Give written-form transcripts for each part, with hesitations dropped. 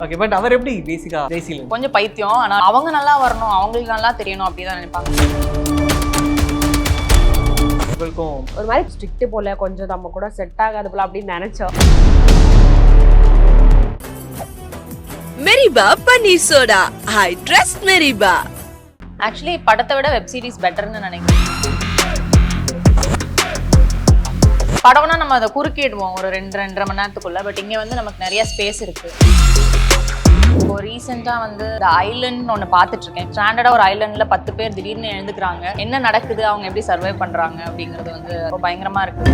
Okay, but அவர் எப்படி பேசிக்கா ஜெய்சீலன் கொஞ்சம் பைத்தியம். ஆனா அவங்க நல்லா வரணும், அவங்களுக்கு நல்லா தெரியணும் அப்படிதான் நினைப்பாங்க. உங்களுக்கும் ஒரு மாதிரி ஸ்ட்ரிக்ட் போல, கொஞ்சம் நம்ம கூட செட் ஆகாது போல அப்படின்னு நினைச்சோம். மெரிபா பன்னீர் சோடா, ஐ ட்ரஸ்ட் மெரிபா. ஆக்சுவலி படத்தை விட வெப் சீரிஸ் பெட்டர்னு நினைக்கிறேன். படம்னா நம்ம அதை குறுக்கிடுவோம் ஒரு 2-2.5 மணி நேரத்துக்குள்ள. பட் இங்க வந்து நமக்கு நிறைய ஸ்பேஸ் இருக்கு. இப்போ ரீசெண்டா வந்து இந்த ஐலண்ட் ஒன்று பார்த்துட்டு இருக்கேன். ஸ்டாண்டர்டா ஒரு ஐலண்ட்ல 10 பேர் திடீர்னு எழுந்துக்கிறாங்க. என்ன நடக்குது, அவங்க எப்படி சர்வை பண்றாங்க அப்படிங்கிறது வந்து ரொம்ப பயங்கரமா இருக்கு.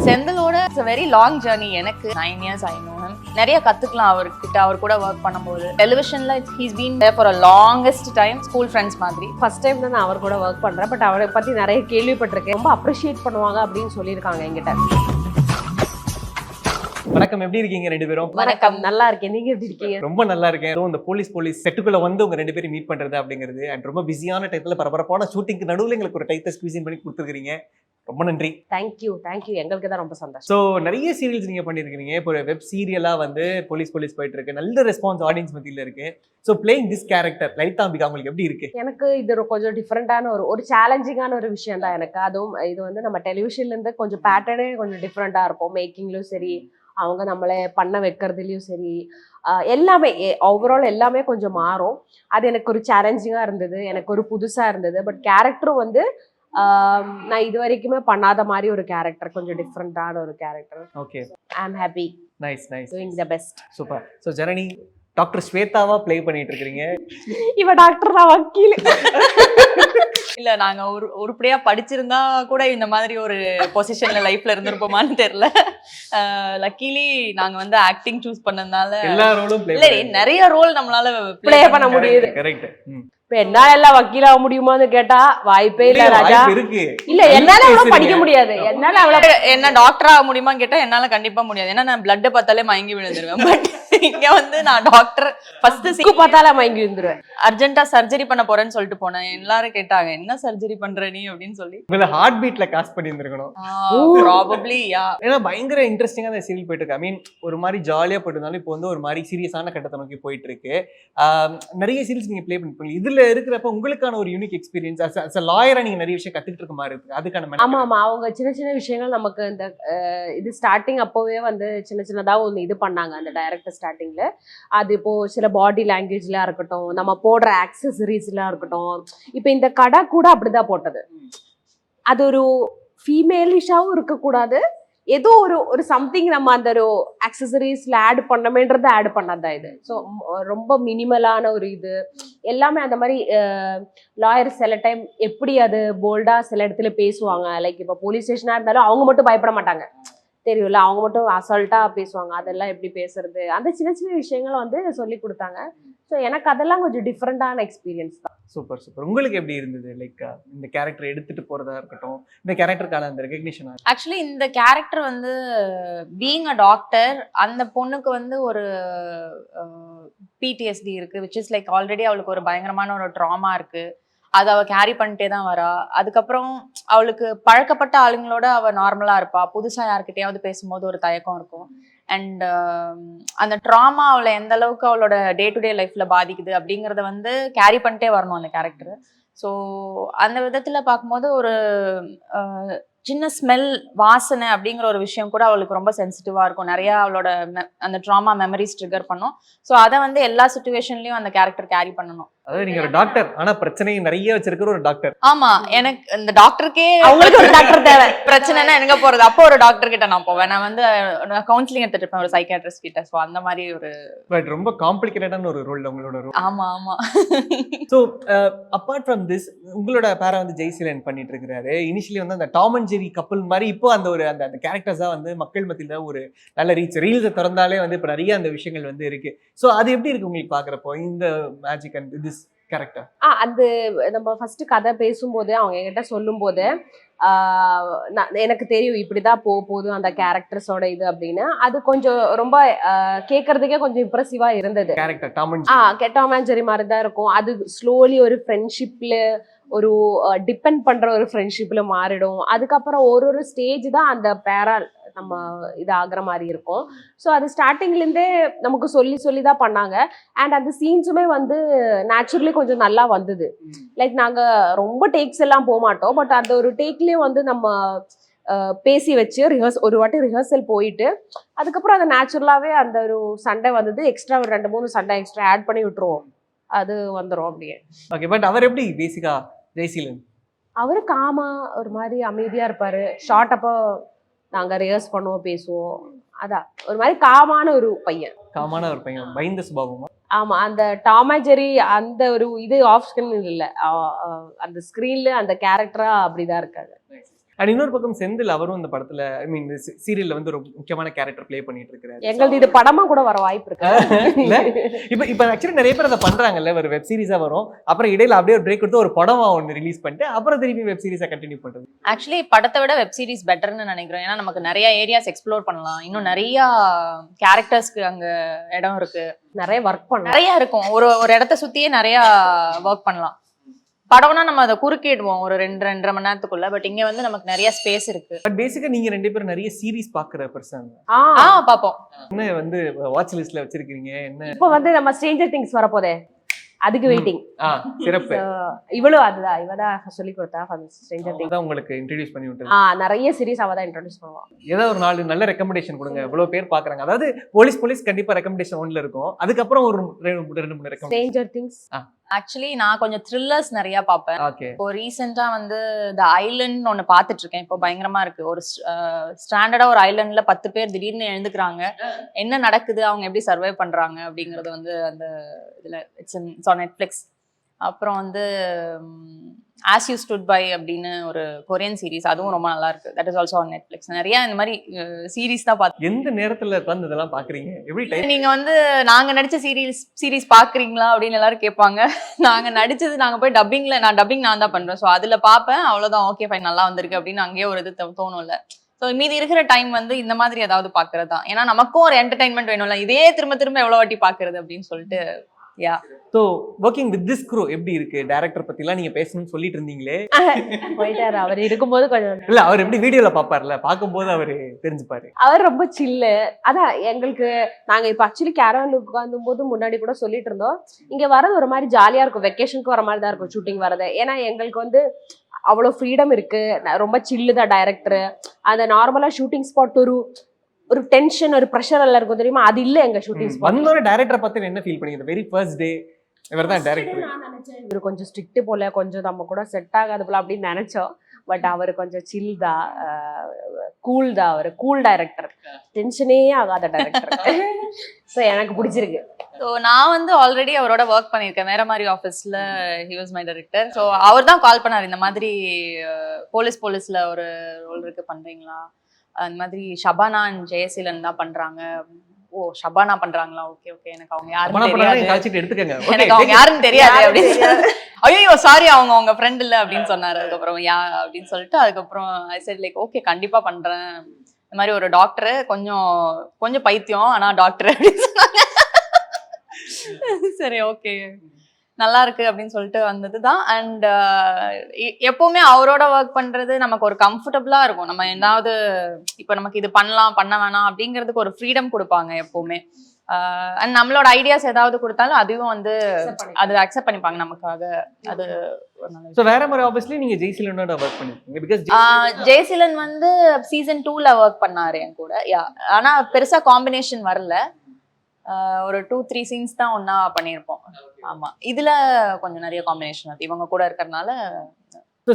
செந்திலோட it's a very long journey. எனக்கு 9 years I know him. நிறைய கத்துக்கலாம் அவர்கிட்ட, அவர் கூட ஒர்க் பண்ணும்போது. டெலிவிஷன்ல he's been there for a longest time. School friends மாதிரி. ஃபர்ஸ்ட் டைம் தான் நான் அவர் கூட ஒர்க் பண்றேன். பட் அவரை பத்தி நிறைய கேள்விப்பட்டிருக்கேன். ரொம்ப அப்ரிஷியேட் பண்ணுவாங்க அப்படின்னு சொல்லியிருக்காங்க என்கிட்ட. வணக்கம், எப்படி இருக்கீங்க ரெண்டு பேரும்? வணக்கம், நல்லா இருக்கேன். நீங்க எப்படி இருக்கீங்க? ரொம்ப நல்லா இருக்கேன். இந்த போலீஸ் செட்டுக்குள்ள வந்து உங்க ரெண்டு பேரும் மீட் பண்றது அப்படிங்கிறது அண்ட் ரொம்ப பிஸியான டைத்துல பரபரப்பான ஷூட்டிங்க்கு நடுவில் எங்களுக்கு ஒரு டைத்தை ஸ்குவீஸ் பண்ணி கொடுத்துருக்கீங்க. ரொம்ப நன்றி. தேங்க்யூ. எங்களுக்கு தான் ரொம்ப சந்தோஷம். ஸோ நிறைய சீரியல்ஸ் நீங்க பண்ணிருக்கீங்க. இப்போ ஒரு வெப் சீரியலா வந்து போலீஸ் போயிட்டு இருக்கு. நல்ல ரெஸ்பான்ஸ் ஆடியன்ஸ் மத்தியில இருக்கு. So playing this character Lalithambika உங்களுக்கு எப்படி இருக்கு? எனக்கு இது கொஞ்சம் டிஃப்ரெண்டான ஒரு சேலஞ்சிங்கான ஒரு விஷயம் தான் எனக்கு. அதுவும் இது வந்து நம்ம டெலிவிஷன்ல இருந்து கொஞ்சம் பேட்டர்னே கொஞ்சம் டிஃப்ரெண்டா இருக்கும். மேக்கிங்லயும் சரி, அவங்க நம்மளை பண்ண வைக்கிறதுலயும் சரி, எல்லாமே ஓவரால் எல்லாமே கொஞ்சம் மாறும். அது எனக்கு ஒரு சேலஞ்சிங்கா இருந்தது, எனக்கு ஒரு புதுசா இருந்தது. பட் கேரக்டரும் வந்து நான் இது வரைக்குமே பண்ணாத மாதிரி ஒரு கேரக்டர், கொஞ்சம் டிஃப்ரெண்டான ஒரு character. Okay, I am happy. Nice doing the best. Super. So Janani doctor ஸ்வேதாவா ப்ளே பண்ணிட்டு இருக்கீங்க. இவ டாக்டர் தான், வக்கீல். இல்ல நாங்க உருப்படியா படிச்சிருந்தா கூட இந்த மாதிரி ஒரு பொசிஷன்ல லைஃப்ல இருந்திருப்போமான்னு தெரியல. லக்கிலி நாங்க வந்து ஆக்டிங் சூஸ் பண்ணதுனால எல்லா ரோலும் இல்ல நிறைய ரோல் நம்மளால ப்ளே பண்ண முடியுது. கரெக்ட். இப்ப என்னால எல்லாம் வக்கீலாக முடியுமான்னு கேட்டா வாய்ப்பே இல்ல ராஜா. இல்ல என்னால அவ்வளவு படிக்க முடியாது. என்னால அவ்வளவு என்ன டாக்டர் ஆக முடியுமான்னு கேட்டா என்னால கண்டிப்பா முடியாது. ஏன்னா நான் பிளட் பார்த்தாலே மயங்கி விழுந்துருவேன். பட் இங்க வந்து நான் டாக்டர் ஃபர்ஸ்ட் பார்த்தாலே மயங்கி விழுந்துருவேன். அர்ஜென்ட்டா சர்ஜரி பண்ண போறேன்னு சொல்லிட்டு போனேன். எல்லாரும் கேட்டாங்க என்ன சர்ஜரி பண்ற நீ அப்படின்னு சொல்லி. உங்களை ஹார்ட் பீட்ல காஸ்ட் பண்ணி இருந்திருக்கணும். ப்ராபபிலி யா. ஏன்னா பயங்கர இன்ட்ரெஸ்டிங்கா அந்த சீரியல் போயிட்டு இருக்கு. ஐ மீன் ஒரு மாதிரி ஜாலியா போயிட்டு இருந்தாலும் இப்போ வந்து ஒரு மாதிரி சீரியஸான கட்டத்தை நோக்கி போயிட்டு இருக்கு. நிறைய சீரியல்ஸ் நீங்க ப்ளே பண்ணிருப்பீங்க. இதுல இருக்கிறப்ப உங்களுக்கான ஒரு unique experience as a lawyer நீங்க நிறைய விஷயம் கத்துக்கிட்டு இருக்க மாதிரி இருக்கு. அதுக்கான ஆமா அவங்க சின்ன விஷயங்கள் நமக்கு இந்த இது ஸ்டார்டிங் அப்போவே வந்து சின்னதா ஒன்று இது பண்ணாங்க அந்த டைரக்டர் ஸ்டார்டிங்ல. அது இப்போ சில பாடி லாங்குவேஜ்ல இருக்கட்டும், நம்ம போடுற ஆக்சசரிஸ்ல இருக்கட்டும். இப்போ இந்த கடை கூட அப்படிதான் போட்டது. அது ஒரு ஃபீமேலிஷாவும் இருக்கக்கூடாது, ஏதோ ஒரு சம்திங் நம்ம அந்த ஒரு ஆக்சசரிஸ்ல ஆட் பண்ணமேன்றது ஆட் பண்ணாதான் இது. ஸோ ரொம்ப மினிமலான ஒரு இது எல்லாமே அந்த மாதிரி. லாயர் சில டைம் எப்படி அது போல்டா சில இடத்துல பேசுவாங்க. லைக் இப்போ போலீஸ் ஸ்டேஷனா இருந்தாலும் அவங்க மட்டும் பயப்பட மாட்டாங்க, தெரியும்ல, அவங்க மட்டும் அசால்ட்டா பேசுவாங்க. அதெல்லாம் எப்படி பேசுறது, அந்த சின்ன விஷயங்களை வந்து சொல்லி கொடுத்தாங்க. ஸோ எனக்கு அதெல்லாம் கொஞ்சம் டிஃப்ரெண்டான எக்ஸ்பீரியன்ஸ் தான். சூப்பர். உங்களுக்கு எப்படி இருந்தது? லைக் இந்த கேரக்டர் எடுத்துட்டு போறதா இருக்கட்டும், இந்த கேரக்டருக்கான அந்த ரெகக்னிஷன். ஆக்சுவலி இந்த கேரக்டர் வந்து பீயிங் அ டாக்டர், அந்த பொண்ணுக்கு வந்து ஒரு பிடிஎஸ்டி இருக்கு, விச் இஸ் லைக் ஆல்ரெடி அவளுக்கு ஒரு பயங்கரமான ஒரு ட்ராமா இருக்கு. அதை அவ கேரி பண்ணிட்டே தான் வரா. அதுக்கப்புறம் அவளுக்கு பழக்கப்பட்ட ஆளுங்களோட அவ நார்மலா இருப்பா. புதுசா யார்கிட்டயாவது பேசும்போது ஒரு தயக்கம் இருக்கும். அண்ட் அந்த ட்ராமா அவளை எந்த அளவுக்கு அவளோட டே டு டே லைஃப்ல பாதிக்குது அப்படிங்கிறத வந்து கேரி பண்ணிட்டே வரணும் அந்த கேரக்டர். ஸோ அந்த விதத்துல பார்க்கும்போது ஒரு சின்ன ஸ்மெல், வாசனை அப்படிங்கிற ஒரு விஷயம் கூட அவளுக்கு ரொம்ப சென்சிட்டிவா இருக்கும். நிறைய அவளோட அந்த ட்ராமா மெமரிஸ் ட்ரிகர் பண்ணும். ஸோ அதை வந்து எல்லா சிச்சுவேஷன்லயும் அந்த கேரக்டர் கேரி பண்ணணும். அதாவது நீங்க ஒரு டாக்டர், ஆனா பிரச்சனையை நிறைய வச்சிருக்கிற ஒரு டாக்டர். ஆமா, எனக்கு இந்த டாக்டருக்கே அவங்களுக்கு ஒரு டாக்டர் தேவை. பிரச்சனைனா எங்க போறது? அப்போ ஒரு டாக்டர் கிட்ட நான் போவேன். நான் வந்து கவுன்சிலிங் எடுத்துட்டு இருப்பேன் ஒரு சைக்காட்ரிஸ்ட் கிட்ட. ஸோ அந்த மாதிரி ஒரு பட் ரொம்ப காம்ப்ளிகேட்டடான ஒரு ரோல் உங்களோட ரோல். ஆமா. ஸோ அப்பார்ட் ஃப்ரம் திஸ், உங்களோட பேரை வந்து ஜெய்சீலன் பண்ணிட்டு இருக்கிறாரு. இனிஷியலி வந்து அந்த டாம் அண்ட் ஜெரி கப்பல் மாதிரி இப்போ அந்த ஒரு அந்த கேரக்டர்ஸா வந்து மக்கள் மத்தியில ஒரு நல்ல ரீல்ஸை திறந்தாலே வந்து இப்போ நிறைய அந்த விஷயங்கள் வந்து இருக்கு. ஸோ அது எப்படி இருக்கு உங்களுக்கு பாக்குறப்போ இந்த மேஜிக் அண்ட் திஸ் கேரக்டர்? அது நம்ம ஃபர்ஸ்ட் கதை பேசும்போது அவங்க என்கிட்ட சொல்லும் போது எனக்கு தெரியும் இப்படிதான் போகுது அந்த கேரக்டர்ஸோட இது அப்படின்னு. அது கொஞ்சம் ரொம்ப கேட்கறதுக்கே கொஞ்சம் இம்ப்ரெசிவா இருந்தது. கேரக்டர் டாம் அண்ட் ஜெரி மாதிரி தான் இருக்கும். அது ஸ்லோலி ஒரு ஃப்ரெண்ட்ஷிப்ல ஒரு டிபெண்ட் பண்ற ஒரு ஃப்ரெண்ட்ஷிப்ல மாறிடும். அதுக்கப்புறம் ஒரு ஸ்டேஜ் தான் அந்த பேரா நம்ம இது ஆகுற மாதிரி இருக்கும். ஸோ அது ஸ்டார்டிங்லேருந்தே நமக்கு சொல்லி தான் பண்ணாங்க. அண்ட் அந்த சீன்ஸுமே வந்து நேச்சுரலி கொஞ்சம் நல்லா வந்தது. லைக் நாங்கள் ரொம்ப டேக்ஸ் எல்லாம் போக மாட்டோம். பட் அந்த ஒரு டேக்லேயும் வந்து நம்ம பேசி வச்சு ஒரு வாட்டி ரிஹர்சல் போயிட்டு அதுக்கப்புறம் அது நேச்சுரலாகவே அந்த ஒரு சண்டை வந்தது. எக்ஸ்ட்ரா ஒரு 2-3 சண்டை எக்ஸ்ட்ரா ஆட் பண்ணி விட்டுருவோம், அது வந்துடும் அப்படியே. ஓகே, பட் அவர் எப்படி பேசிக்கா ஜெய்சீலன்? அவரு காமா ஒரு மாதிரி அமைதியா இருப்பாரு. ஷார்ட் அப்போ நாங்க ரிஹர்ஸ் பண்ணுவோம், பேசுவோம். அதான் ஒரு மாதிரி காமான ஒரு பையன். காமான ஒரு பையன், பயந்த சுபாவமா? ஆமா, அந்த டாம் அண்ட் ஜெர்ரி அந்த ஒரு இது ஆஃப் ஸ்கிரீன் இல்ல, அந்த ஸ்கிரீன்ல அந்த கேரக்டரா அப்படிதான் இருக்காரு. அண்ட் இன்னொரு பக்கம் செந்தில், அவரும் இந்த படத்துல ஐ மீன் இந்த சீரியல்ல வந்து ஒரு முக்கியமான கேரக்டர் ப்ளே பண்ணிட்டு இருக்காரு. எங்களுக்கு இது படமா கூட வர வாய்ப்பு இருக்கு. இப்ப ஆக்சுவலி நிறைய பேர் அதை பண்றாங்கல்ல, ஒரு வெப் சீரிஸா வரும், அப்புறம் இடையில அப்படியே ஒரு பிரேக் கொடுத்து ஒரு படமா ஒன்று ரிலீஸ் பண்ணிட்டு அப்புறம் திருப்பி வெப் சீரிஸா கண்டினியூ பண்றது. ஆக்சுவலி படத்தை விட வெப் சீரிஸ் பெட்டர்னு நினைக்கிறேன். ஏன்னா நமக்கு நிறைய ஏரியாஸ் எக்ஸ்ப்ளோர் பண்ணலாம், இன்னும் நிறைய கேரக்டர்ஸ்க்கு அங்க இடம் இருக்கு, நிறைய ஒர்க் பண்ணலாம், நிறைய இருக்கும். ஒரு இடத்த சுத்தியே நிறைய ஒர்க் பண்ணலாம். படம்னா நம்ம அதை குறுக்கிடுவோம் ஒரு 2-2.5 மணி நேரத்துக்குள்ள. பட் இங்க வந்து நமக்கு நிறைய ஸ்பேஸ் இருக்கு. பட் பேசிக்கா நீங்க 2 பேரும் நிறைய சீரிஸ் பாக்குற பர்சன். பாப்போம். என்ன வந்து வாட்ச் லிஸ்ட்ல வச்சிருக்கீங்க? என்ன இப்போ வந்து நம்ம ஸ்ட்ரேஞ்சர் திங்ஸ் வரப்போதே, அதுக்கு வெயிட்டிங். சிறப்பு. இவதான் சொல்லி கொடுத்தா ஸ்ட்ரேஞ்சர் திங்ஸ் தான் உங்களுக்கு இன்ட்ரோடியூஸ் பண்ணி விட்டு. நிறைய சீரிஸ் அவ தான் இன்ட்ரோடியூஸ் பண்ணுவான். ஏதாவது ஒரு 4 நல்ல ரெக்கமெண்டேஷன் கொடுங்க. இவ்வளவு பேர் பாக்குறாங்க. அதாவது போலீஸ் கண்டிப்பா ரெக்கமெண்டேஷன் 1ல இருக்கும், அதுக்கப்புறம் ஒரு 2-3 ரெக்கமெண்டேஷன். ஸ்ட்ரேஞ்சர் திங்ஸ் ஆக்சுவலி நான் கொஞ்சம் த்ரில்லர்ஸ் நிறைய பார்ப்பேன். இப்போ ரீசெண்டா வந்து த ஐலண்ட் ஒன்னு பாத்துட்டு இருக்கேன். இப்போ பயங்கரமா இருக்கு. ஒரு ஸ்டாண்டர்டா ஒரு ஐலண்ட்ல 10 பேர் திடீர்னு எழுந்துக்கிறாங்க, என்ன நடக்குது, அவங்க எப்படி சர்வை பண்றாங்க அப்படிங்கறது வந்து அந்த இதுல இட்ஸ் ஆன் நெட்ஃபிளிக்ஸ். அப்புறம் வந்து ஆஸ் யூ ஸ்டுட் பை அப்படின்னு ஒரு கொரியன் சீரிஸ், அதுவும் ரொம்ப நல்லா இருக்கு. That is also on Netflix. நிறைய இந்த மாதிரி சீரிஸ் தான் பார்த்தேன். எந்த நேரத்துல உட்கார்ந்து இதெல்லாம் பாக்குறீங்க? எப்படி டைம்? நீங்க வந்து நாங்க நடிச்ச சீரிஸ் பாக்குறீங்களா அப்படின்னு எல்லாரும் கேட்பாங்க. நாங்க நடிச்சது நாங்க போய் நான் டப்பிங் நான் தான் பண்றேன். ஸோ அதுல பாப்பேன், அவ்வளவுதான். ஓகே ஃபைன், நல்லா வந்திருக்கு அப்படின்னு அங்கேயே ஒரு இது தோணும்ல. ஸோ மீதி இருக்கிற டைம் வந்து இந்த மாதிரி ஏதாவது பாக்குறது தான். ஏன்னா நமக்கும் ஒரு என்டர்டைன்மெண்ட் வேணும்ல, இதே திரும்ப எவ்வளவு வாட்டி பாக்குறது அப்படின்னு சொல்லிட்டு. So working with this crew எப்படி இருக்கு? டைரக்டர் பத்திலாம் நீங்க பேசணும்னு சொல்லிட்டு இருந்தீங்களே, போயிட்டாரு. அவர் இருக்கும்போது கொஞ்சம் இல்ல, அவர் எப்படி வீடியோல பாப்பார்ல, பாக்கும்போது அவரு தெரிஞ்சுப்பாரு. அவர் ரொம்ப சில்லு. அதான் எங்களுக்கு நாங்க இப்ப ஆக்சுவலி கேரவன்ல உட்கார்ந்தும் போது முன்னாடி கூட சொல்லிட்டு இருந்தோம், இங்க வரது ஒரு மாதிரி ஜாலியா இருக்கும், வெக்கேஷனுக்கு வர மாதிரி தான் இருக்கும் ஷூட்டிங் வரது. ஏன்னா எங்களுக்கு வந்து அவ்வளவு ஃப்ரீடம் இருக்கு, ரொம்ப சில்லு தான் டைரக்டர். அந்த நார்மலா ஷூட்டிங் ஸ்பாட் ஒரு டென்ஷன், ஒரு ப்ரெஷர் எல்லாம் இருக்கும் தெரியுமா, அது இல்ல எங்க ஷூட்டிங் ஸ்பாட். வந்தோட டைரக்டரை பத்தி என்ன ஃபீல் பண்ணீங்க? வெரி ஃபர்ஸ்ட் டே இவர்தான் டைரக்டர். இவர் கொஞ்சம் ஸ்ட்ரிக்ட் போல, கொஞ்சம் நம்ம கூட செட் ஆகாது போல அப்படின்னு நினைச்சோம். பட் அவர் கொஞ்சம் சில் தான், கூல் தான். அவர் கூல் டைரக்டர், டென்ஷனே ஆகாத டைரக்டர். ஸோ எனக்கு பிடிச்சிருக்கு. ஸோ நான் வந்து ஆல்ரெடி அவரோட ஒர்க் பண்ணியிருக்கேன் வேற மாதிரி ஆஃபீஸில். He was my director. So அவர் தான் கால் பண்ணார், இந்த மாதிரி போலீஸ்ல ஒரு ரோல் இருக்கு பண்றீங்களா, அந்த மாதிரி ஷபானா அண்ட் ஜெயசீலன் தான் பண்றாங்க. ஓ, ஷபானா பண்றாங்களா, ஓகே ஓகே, எனக்கு அவங்க யாருன்னு தெரியாது, எனக்கு அவங்க யாருன்னு தெரியாது அப்படின்னு. ஐயோ சாரி, அவங்க ஃப்ரெண்ட் இல்ல அப்படின்னு சொன்னாரு. அதுக்கப்புறம் அப்படின்னு சொல்லிட்டு அதுக்கப்புறம் ஐ செட் லைக் ஓகே கண்டிப்பா பண்றேன். இந்த மாதிரி ஒரு டாக்டர், கொஞ்சம் பைத்தியம் ஆனா டாக்டர் அப்படின்னு சொன்னாங்க. சரி ஓகே நல்லா இருக்கு அப்படின்னு சொல்லிட்டு வந்ததுதான். அண்ட் எப்பவுமே அவரோட ஒர்க் பண்றது நமக்கு ஒரு கம்ஃபர்டபுளா இருக்கும். நம்ம ஏதாவது இப்ப நமக்கு இது பண்ண வேணாம் அப்படிங்கிறதுக்கு ஒரு ஃப்ரீடம் கொடுப்பாங்க எப்பவுமே. அண்ட் நம்மளோட ஐடியாஸ் ஏதாவது கொடுத்தாலும் அதுவும் வந்து அது அக்செப்ட் பண்ணிப்பாங்க நமக்காக. அது வேற மாதிரி ஆப்வியஸ்லி நீங்க ஜெய்சீலனோட ஒர்க் பண்ணிருக்கீங்க. பிகாஸ் ஜெய்சீலன் வந்து சீசன் 2ல ஒர்க் பண்ணாரு என் கூட. ஆனா பெருசா காம்பினேஷன் வரல, ஒரு 2-3 சீன்ஸ் தான் ஒன்னா பண்ணியிருப்போம். ஆமா, இதுல கொஞ்சம் நிறைய காம்பினேஷன் அது இவங்க கூட இருக்கறனால.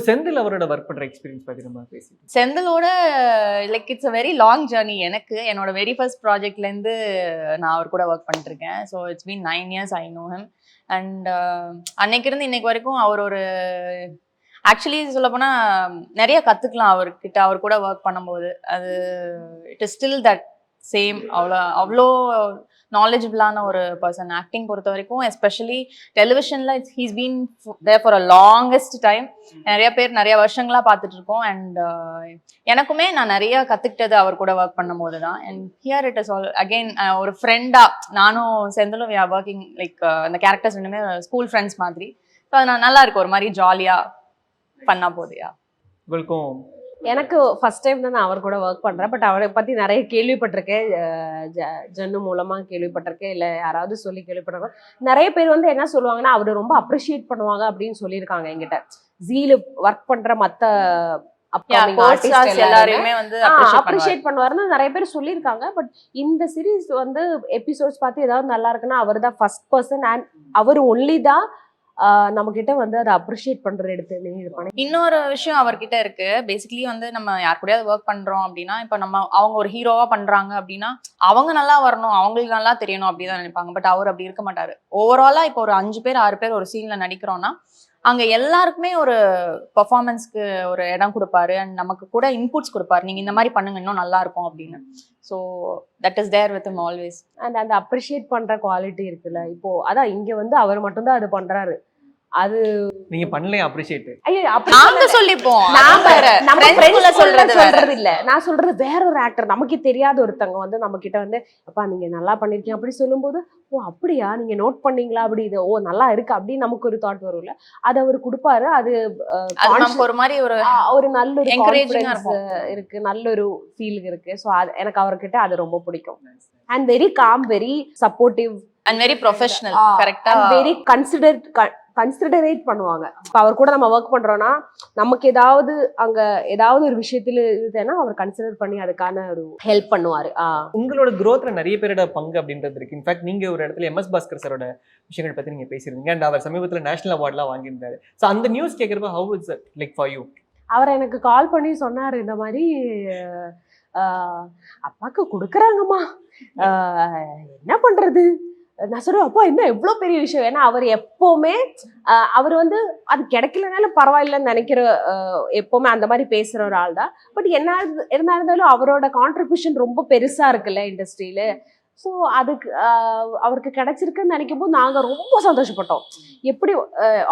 செந்தில் அவரோட ஒர்க் பண்ற எக்ஸ்பீரியன்ஸ் பத்தி நம்ம பேசிட்டோம். செந்திலோட like it's a very long journey. எனக்கு என்னோட வெரி ஃபர்ஸ்ட் ப்ராஜெக்ட்ல இருந்து நான் அவர் கூட ஒர்க் பண்ணிட்டு இருக்கேன். So it's been 9 years I know him. And அன்னைக்கு இருந்து இன்னைக்கு வரைக்கும் அவர் ஒரு ஆக்சுவலி சொல்ல போனா நிறைய கத்துக்கலாம் அவர்கிட்ட. அவர் கூட ஒர்க் பண்ணும்போது அது it is still that same. அவ்வளோ நாலேஜபிளான ஒரு பர்சன். ஆக்டிங் பொறுத்த வரைக்கும் எஸ்பெஷலி டெலிவிஷன்ல he's been there for a longest time. நிறைய பேர் நிறைய வருஷங்களா பார்த்துட்டு இருக்கோம். அண்ட் எனக்குமே நான் நிறைய கத்துக்கிட்டது அவர் கூட ஒர்க் பண்ணும் போது தான். And here it is all again ஒரு ஃப்ரெண்டா நானும் செந்திலும் வி ஆர் ஒர்க்கிங் லைக் அந்த கேரக்டர்ஸ் ரெண்டுமே ஸ்கூல் ஃப்ரெண்ட்ஸ் மாதிரி. ஸோ அது நல்லா இருக்கு, ஒரு மாதிரி ஜாலியா பண்ணா போதையா. உங்களுக்கும் எனக்கு ஃபர்ஸ்ட் டைம் தான் நான் அவர் கூட ஒர்க் பண்றேன். பட் அவரை பத்தி நிறைய கேள்விப்பட்டிருக்கேன். ஜன்னு மூலமா கேள்விப்பட்டிருக்கேன், இல்ல யாராவது சொல்லி கேள்விப்பட்டிருக்கேன். நிறைய பேர் வந்து என்ன சொல்லுவாங்கன்னா அவரு ரொம்ப அப்ரிஷியேட் பண்ணுவாங்க அப்படின்னு சொல்லியிருக்காங்க என்கிட்ட. ஜீல ஒர்க் பண்ற மத்த எல்லாரையுமே வந்து அப்ரிஷியேட் பண்ணுவாருன்னு நிறைய பேர் சொல்லியிருக்காங்க. பட் இந்த சீரீஸ் வந்து எபிசோட்ஸ் பார்த்து ஏதாவது நல்லா இருக்குன்னா அவர் தான் ஃபர்ஸ்ட் பர்சன் அண்ட் அவர் ஒன்லி தான் நம்ம கிட்ட வந்து அதை அப்ரிஷியேட் பண்றது எடுத்து. இன்னொரு விஷயம் அவர்கிட்ட இருக்கு. பேசிக்கலி வந்து நம்ம யார் கூடயாவது ஒர்க் பண்றோம் அப்படின்னா, இப்ப நம்ம அவங்க ஒரு ஹீரோவா பண்றாங்க அப்படின்னா அவங்க நல்லா வரணும், அவங்களுக்கு நல்லா தெரியணும் அப்படிதான் நினைப்பாங்க. பட் அவர் அப்படி இருக்க மாட்டாரு. ஓவராலா இப்போ ஒரு 5 பேர் 6 பேர் ஒரு சீன்ல நடிக்கிறோம்னா அங்க எல்லாருக்குமே ஒரு பெர்ஃபார்மன்ஸ்க்கு ஒரு இடம் கொடுப்பாரு அண்ட் நமக்கு கூட இன்புட்ஸ் கொடுப்பாரு. நீங்க இந்த மாதிரி பண்ணுங்க இன்னும் நல்லா இருக்கும் அப்படின்னு. So that is there with him always. And அந்த அப்ரிஷியேட் பண்ற குவாலிட்டி இருக்குல்ல, இப்போ அதான் இங்க வந்து அவர் மட்டும்தான் அது பண்றாரு. அது நீங்க பண்ணலையா அப்ரிஷியேட்? நாங்க சொல்லிப்போம், சொல்றது இல்ல. நான் சொல்றது வேற ஒரு ஆக்டர், நமக்கு தெரியாத ஒருத்தவங்க வந்து நம்ம கிட்ட வந்து அப்பா நீங்க நல்லா பண்ணிருக்கீங்க அப்படி சொல்லும்போது, ஓ அப்படியா நீங்க நோட் பண்ணீங்களா, அப்படி இது ஓ நல்லா இருக்கு அப்படின்னு நமக்கு ஒரு தாட் வரும்ல. அது அவர் கொடுப்பாரு. அது ஒரு மாதிரி ஒரு நல்ல ஒரு என்கரேஜிங்கா இருக்கு, நல்ல ஒரு ஃபீல் இருக்கு. ஸோ எனக்கு அவர்கிட்ட அது ரொம்ப பிடிக்கும். And very com, very supportive and very professional. கரெக்டா, வெரி கன்சிடரேட் பண்ணுவாங்க. இப்போ அவர் கூட நம்ம ஒர்க் பண்றோம்னா நமக்கு ஏதாவது அங்க ஏதாவது ஒரு விஷயத்துல இருக்குன்னா அவர் கன்சிடர் பண்ணி அதுக்கான ஒரு ஹெல்ப் பண்ணுவாரு. உங்களோட growthல நிறைய பேரோட பங்கு அப்படின்றது இருக்கு. இன்ஃபேக்ட் நீங்க ஒரு இடத்துல MS பாஸ்கர் சாரோட விஷயங்கள் பத்தி நீங்க பேசியிருந்தீங்க அண்ட் அவர் சமீபத்தில் நேஷனல் அவார்ட்லாம் வாங்கியிருந்தாரு. ஸோ அந்த நியூஸ் கேட்கறப்ப how it's like for you? அவர் எனக்கு கால் பண்ணி சொன்னாரு, இந்த மாதிரி அப்பாக்கு கொடுக்குறாங்கம்மா, என்ன பண்றது. நான் சொல்றேன் அப்பா என்ன எவ்வளவு பெரிய விஷயம். ஏன்னா அவர் எப்பவுமே அவர் வந்து அது கிடைக்கலனாலும் பரவாயில்லன்னு நினைக்கிற எப்பவுமே அந்த மாதிரி பேசுற ஒரு ஆள் தான். பட் என்ன இருந்தாலும் அவரோட கான்ட்ரிபியூஷன் ரொம்ப பெருசா இருக்குல்ல இண்டஸ்ட்ரியில. ஸோ அதுக்கு அவருக்கு கிடைச்சிருக்குன்னு நினைக்கும் போது நாங்கள் ரொம்ப சந்தோஷப்பட்டோம். எப்படி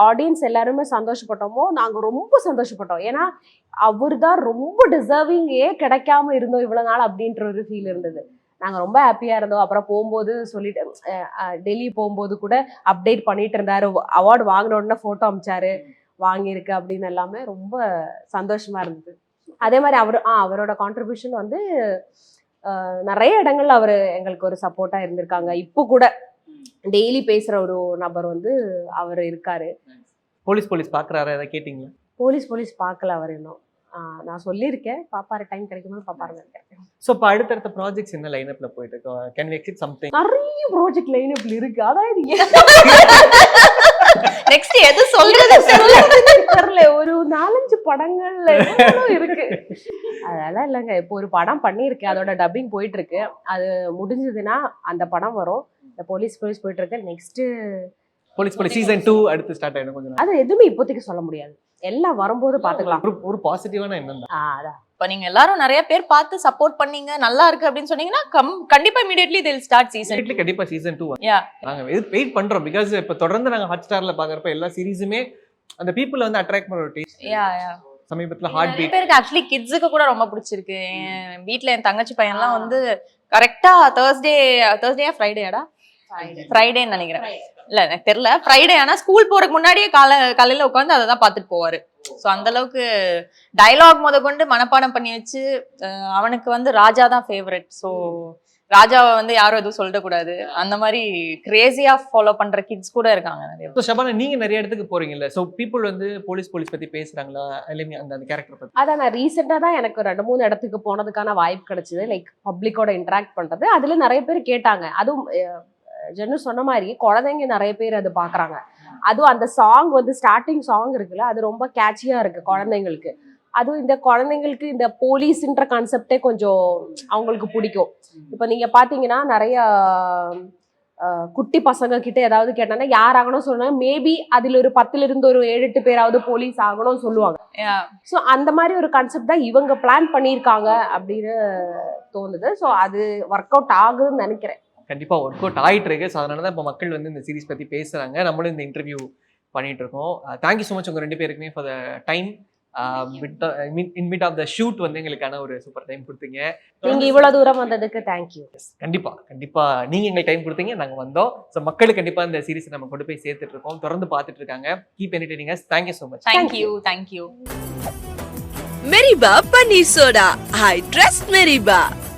ஆடியன்ஸ் எல்லாருமே சந்தோஷப்பட்டோமோ நாங்கள் ரொம்ப சந்தோஷப்பட்டோம். ஏன்னா அவர் தான் ரொம்ப டிசர்விங்கே கிடைக்காம இருந்தோம் இவ்வளோ நாள் அப்படின்ற ஒரு ஃபீல் இருந்தது. நாங்கள் ரொம்ப ஹாப்பியாக இருந்தோம். அப்புறம் போகும்போது சொல்லிட்டு டெல்லி போகும்போது கூட அப்டேட் பண்ணிட்டு இருந்தாரு. அவார்டு வாங்கின உடனே ஃபோட்டோ அமிச்சாரு, வாங்கியிருக்கு அப்படின்னு எல்லாமே ரொம்ப சந்தோஷமா இருந்தது. அதே மாதிரி அவரோட கான்ட்ரிபியூஷன் வந்து நிறைய இடங்கள்ல அவர் எங்களுக்கு ஒரு சப்போர்ட்டா இருந்திருக்காங்க. இப்போ கூட டெய்லி பேசுற ஒரு நபர் வந்து அவர் இருக்காரு. போலீஸ் பாக்குறாரு, அதை கேட்டீங்களா? போலீஸ் பார்க்கல அவர் இன்னும். நான் சொல்லியிருக்கேன், பாப்பாரு டைம் கிடைக்கும்போது பாப்பாருங்க இருக்கேன். ஸோ இப்போ அடுத்தடுத்த ப்ராஜெக்ட்ஸ் என்ன லைனப்ல போயிட்டு இருக்கோம்? Can we expect something? நிறைய ப்ராஜெக்ட் லைனப்ல இருக்கு. அதாவது நெக்ஸ்ட் எது சொல்றது தெரியல, ஒரு 4-5 படங்கள்ல இருக்கு. அதெல்லாம் இல்லைங்க. இப்போ ஒரு படம் பண்ணியிருக்கேன், அதோட டப்பிங் போயிட்டு இருக்கு. அது முடிஞ்சதுன்னா அந்த படம் வரும். இந்த போலீஸ் போயிட்டு இருக்கு. நெக்ஸ்ட் போலீஸ் சீசன் 2 அடுத்து ஸ்டார்ட் ஆயிடும். கொஞ்சம் அது எதுவுமே இப்போதைக்கு சொல்ல முடியாது, எல்லாம் வரும்போது பாத்துக்கலாம். ஒரு பாசிட்டிவான எண்ணம் தான். அதான் இப்ப நீங்க எல்லாரும் நிறைய பேர் பார்த்து சப்போர்ட் பண்ணீங்க, நல்லா இருக்கு அப்படின்னு சொன்னீங்கன்னா கண்டிப்பா immediately they will start season 2. கண்டிப்பா சீசன் 2 yeah நாங்க வெயிட் பண்றோம். பிகாஸ் இப்ப தொடர்ந்து நாங்க ஹாட்ஸ்டார்ல பாக்குறப்ப எல்லா சீரிஸுமே அந்த பீப்புள் வந்து அட்ராக்ட் பண்ற ஒரு டேஸ்ட். சமீபத்துல ஹார்ட் பீட் பேருக்கு ஆக்சுவலி கிட்ஸுக்கு கூட ரொம்ப பிடிச்சிருக்கு. என் வீட்டுல என் தங்கச்சி பையன்லாம் வந்து கரெக்டா தேர்ஸ்டே ஃப்ரைடேடா ஃப்ரைடேன்னு நினைக்கிறேன், இல்ல எனக்கு தெரியல, ஃப்ரைடே ஆனா ஸ்கூல் போறதுக்கு முன்னாடியே காலையில உட்காந்து அதை தான் பார்த்துட்டு போவாரு. ஸோ அந்த அளவுக்கு டயலாக் முத கொண்டு மனப்பாடம் பண்ணி வச்சு அவனுக்கு வந்து ராஜா தான் ஃபேவரட். ஸோ ராஜாவை வந்து யாரும் எதுவும் சொல்லிடக்கூடாது, அந்த மாதிரி கிரேசியா ஃபாலோ பண்ற கிட்ஸ் கூட இருக்காங்க நிறைய. ஸோ ஷபானா நீங்க நிறைய இடத்துக்கு போறீங்கல்ல, ஸோ பீப்புள் வந்து போலீஸ் பத்தி பேசுறாங்களா அந்த கேரக்டர் பத்தி? அதான் நான் ரீசெண்டா தான் எனக்கு 2-3 இடத்துக்கு போனதுக்கான வாய்ப்பு கிடைச்சது, லைக் பப்ளிக்கோட இன்டராக்ட் பண்றது. அதுல நிறைய பேர் கேட்டாங்க. அதுவும் ஜென்னு சொன்ன மாதிரி குழந்தைங்க நிறைய பேர் அது பாக்குறாங்க. அதுவும் அந்த சாங் வந்து ஸ்டார்டிங் சாங் இருக்குல்ல, அது ரொம்ப கேட்சியா இருக்கு குழந்தைங்களுக்கு. அதுவும் இந்த குழந்தைங்களுக்கு இந்த போலீஸ்ன்ற கான்செப்டே கொஞ்சம் அவங்களுக்கு பிடிக்கும். இப்ப நீங்க பாத்தீங்கன்னா நிறைய குட்டி பசங்க கிட்ட ஏதாவது கேட்டாங்கன்னா யார் ஆகணும் சொன்னாங்க, மேபி அதுல ஒரு 10ல இருந்து ஒரு 7-8 பேராவது போலீஸ் ஆகணும்னு சொல்லுவாங்க. ஸோ அந்த மாதிரி ஒரு கான்செப்ட் தான் இவங்க பிளான் பண்ணியிருக்காங்க அப்படின்னு தோணுது. ஸோ அது ஒர்க் அவுட் ஆகுதுன்னு நினைக்கிறேன். கண்டிப்பா ஒர்க் அவுட் ஆயிட்டு இருக்கு. ஸோ அதனால தான் இப்போ மக்கள் வந்து இந்த சீரிஸ் பத்தி பேசுறாங்க, நம்மளும் இந்த இன்டர்வியூ பண்ணிட்டு இருக்கோம். தேங்க்யூ ஸோ மச் உங்க 2 பேருக்குமே for the time. In bit of the shoot வந்து எங்களுக்கான ஒரு சூப்பர் டைம் கொடுத்தீங்க. நீங்க இவ்வளவு தூரம் வந்ததுக்கு தேங்க்யூ. கண்டிப்பா நீங்க எங்களுக்கு டைம் கொடுத்தீங்க, நாங்க வந்தோம். ஸோ மக்களுக்கு கண்டிப்பா இந்த சீரிஸ் நம்ம கொண்டு போய் சேர்த்துட்டு இருக்கோம், தொடர்ந்து பார்த்துட்டு இருக்காங்க. Keep entertaining as. Thank you so much. Thank you. Meriba Paneer Soda. I trust Meriba.